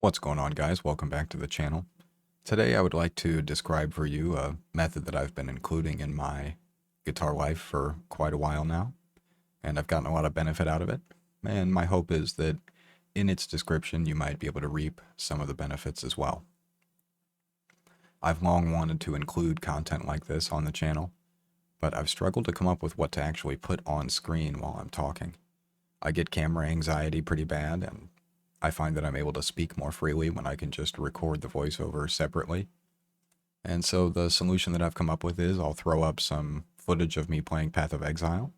What's going on, guys? Welcome back to the channel. Today I would like to describe for you a method that I've been including in my guitar life for quite a while now, and I've gotten a lot of benefit out of it. And my hope is that in its description you might be able to reap some of the benefits as well. I've long wanted to include content like this on the channel, but I've struggled to come up with what to actually put on screen while I'm talking. I get camera anxiety pretty bad, and I find that I'm able to speak more freely when I can just record the voiceover separately. And so the solution that I've come up with is I'll throw up some footage of me playing Path of Exile.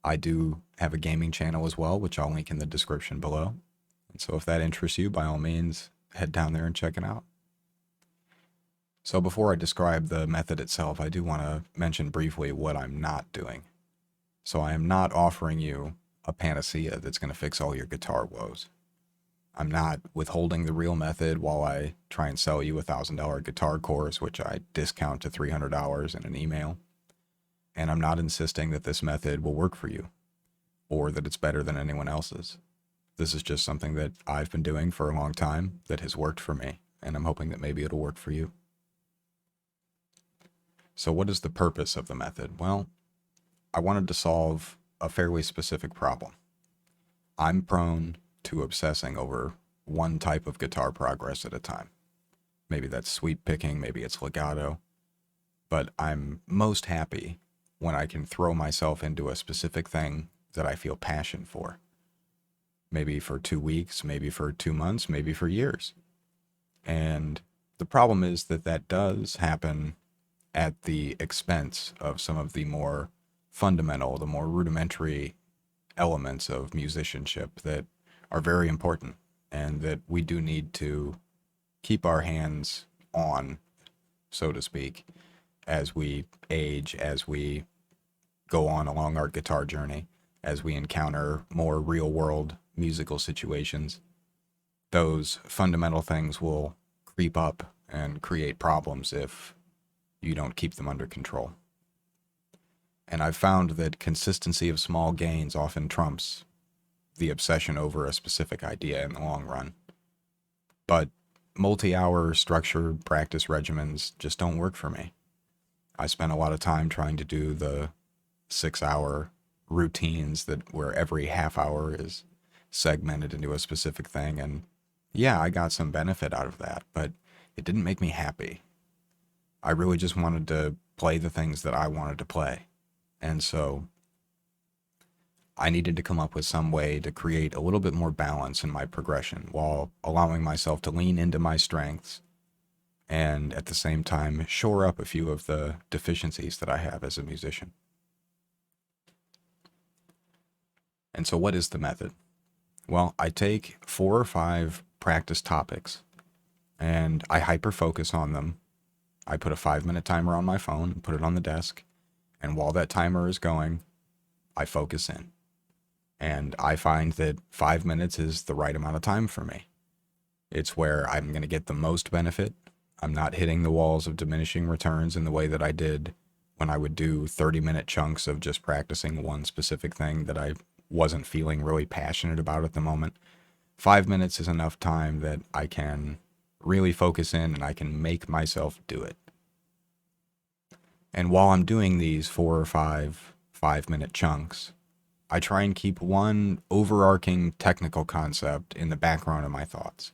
I do have a gaming channel as well, which I'll link in the description below. And so if that interests you, by all means, head down there and check it out. So before I describe the method itself, I do want to mention briefly what I'm not doing. So I am not offering you a panacea that's going to fix all your guitar woes. I'm not withholding the real method while I try and sell you a $1,000 guitar course, which I discount to $300 in an email. And I'm not insisting that this method will work for you or that it's better than anyone else's. This is just something that I've been doing for a long time that has worked for me, and I'm hoping that maybe it'll work for you. So what is the purpose of the method? Well, I wanted to solve a fairly specific problem. I'm prone to obsessing over one type of guitar progress at a time. Maybe that's sweep picking, maybe it's legato, but I'm most happy when I can throw myself into a specific thing that I feel passion for. Maybe for 2 weeks, maybe for 2 months, maybe for years. And the problem is that that does happen at the expense of some of the more fundamental, the more rudimentary elements of musicianship that are very important and that we do need to keep our hands on, so to speak, as we age, as we go on along our guitar journey, as we encounter more real world musical situations. Those fundamental things will creep up and create problems if you don't keep them under control. And I've found that consistency of small gains often trumps the obsession over a specific idea in the long run. But multi-hour structured practice regimens just don't work for me. I spent a lot of time trying to do the 6-hour routines where every half hour is segmented into a specific thing. And yeah, I got some benefit out of that, but it didn't make me happy. I really just wanted to play the things that I wanted to play. And so I needed to come up with some way to create a little bit more balance in my progression while allowing myself to lean into my strengths and at the same time shore up a few of the deficiencies that I have as a musician. And so what is the method? Well, I take 4 or 5 practice topics and I hyper focus on them. I put a 5-minute timer on my phone and put it on the desk. And while that timer is going, I focus in. And I find that 5 minutes is the right amount of time for me. It's where I'm going to get the most benefit. I'm not hitting the walls of diminishing returns in the way that I did when I would do 30-minute chunks of just practicing one specific thing that I wasn't feeling really passionate about at the moment. 5 minutes is enough time that I can really focus in and I can make myself do it. And while I'm doing these 4 or 5 5-minute chunks, I try and keep one overarching technical concept in the background of my thoughts.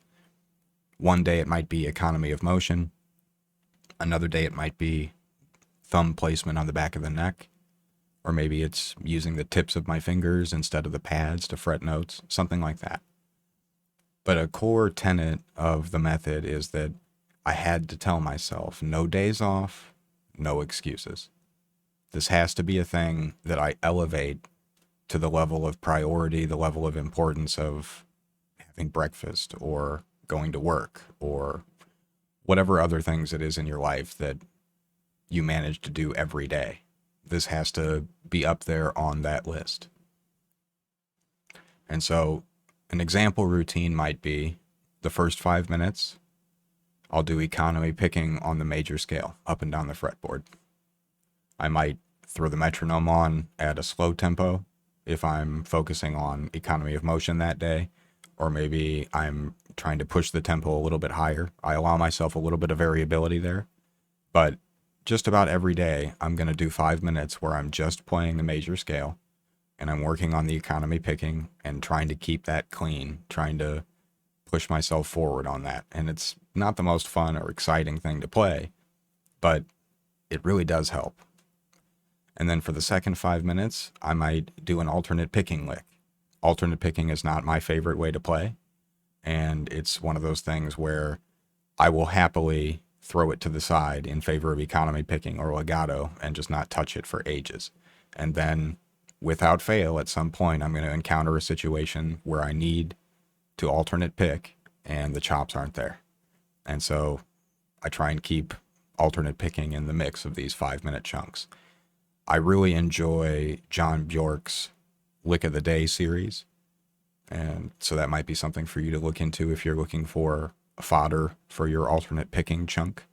One day it might be economy of motion. Another day it might be thumb placement on the back of the neck. Or maybe it's using the tips of my fingers instead of the pads to fret notes, something like that. But a core tenet of the method is that I had to tell myself, no days off, no excuses. This has to be a thing that I elevate to the level of priority, the level of importance of having breakfast or going to work or whatever other things it is in your life that you manage to do every day. This has to be up there on that list. And so an example routine might be the first 5 minutes, I'll do economy picking on the major scale, up and down the fretboard. I might throw the metronome on at a slow tempo if I'm focusing on economy of motion that day, or maybe I'm trying to push the tempo a little bit higher. I allow myself a little bit of variability there, but just about every day, I'm going to do 5 minutes where I'm just playing the major scale and I'm working on the economy picking and trying to keep that clean, trying to push myself forward on that. And it's not the most fun or exciting thing to play, but it really does help. And then for the second 5 minutes, I might do an alternate picking lick. Alternate picking is not my favorite way to play, and it's one of those things where I will happily throw it to the side in favor of economy picking or legato and just not touch it for ages. And then without fail, at some point, I'm going to encounter a situation where I need to alternate pick and the chops aren't there. And so I try and keep alternate picking in the mix of these 5 minute chunks. I really enjoy John Bjork's Lick of the Day series. And so that might be something for you to look into if you're looking for fodder for your alternate picking chunk.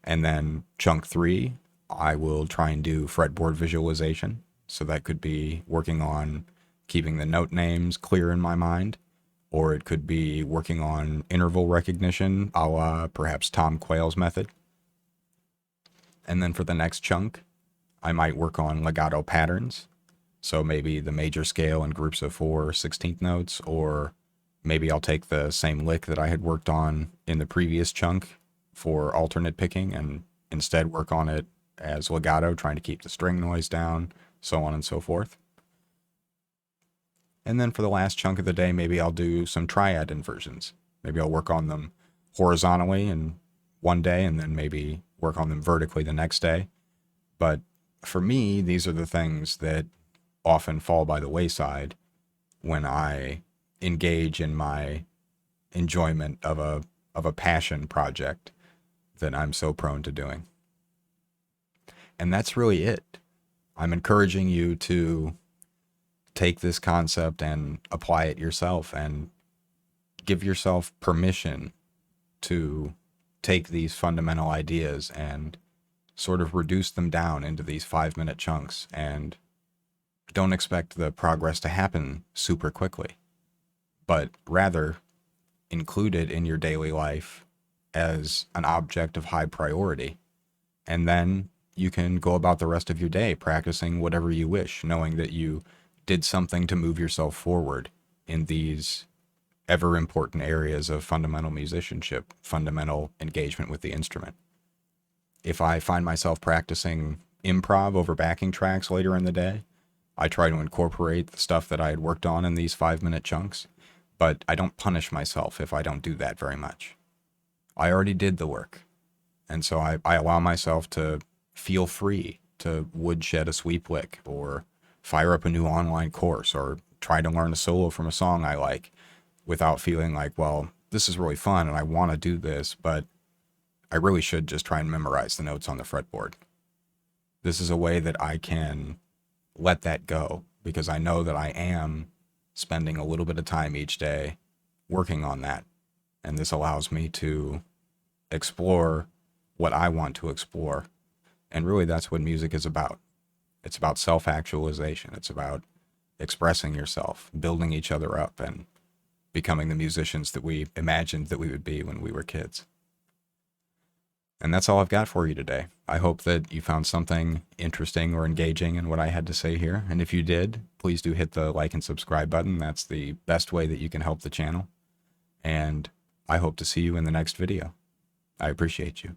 And then chunk 3, I will try and do fretboard visualization. So that could be working on keeping the note names clear in my mind, or it could be working on interval recognition, a la perhaps Tom Quayle's method. And then for the next chunk, I might work on legato patterns. So maybe the major scale in groups of 4 16th notes, or maybe I'll take the same lick that I had worked on in the previous chunk for alternate picking and instead work on it as legato, trying to keep the string noise down, so on and so forth. And then for the last chunk of the day, maybe I'll do some triad inversions. Maybe I'll work on them horizontally in one day and then maybe work on them vertically the next day. But for me, these are the things that often fall by the wayside when I engage in my enjoyment of a passion project that I'm so prone to doing. And that's really it. I'm encouraging you to take this concept and apply it yourself and give yourself permission to take these fundamental ideas and sort of reduce them down into these 5 minute chunks, and don't expect the progress to happen super quickly, but rather include it in your daily life as an object of high priority. And then you can go about the rest of your day practicing whatever you wish, knowing that you did something to move yourself forward in these ever important areas of fundamental musicianship, fundamental engagement with the instrument. If I find myself practicing improv over backing tracks later in the day, I try to incorporate the stuff that I had worked on in these 5 minute chunks, but I don't punish myself if I don't do that very much. I already did the work. And so I allow myself to feel free to woodshed a sweep lick or fire up a new online course or try to learn a solo from a song I like without feeling like, well, this is really fun and I want to do this, but I really should just try and memorize the notes on the fretboard. This is a way that I can let that go because I know that I am spending a little bit of time each day working on that. And this allows me to explore what I want to explore. And really, that's what music is about. It's about self-actualization. It's about expressing yourself, building each other up, and becoming the musicians that we imagined that we would be when we were kids. And that's all I've got for you today. I hope that you found something interesting or engaging in what I had to say here. And if you did, please do hit the like and subscribe button. That's the best way that you can help the channel. And I hope to see you in the next video. I appreciate you.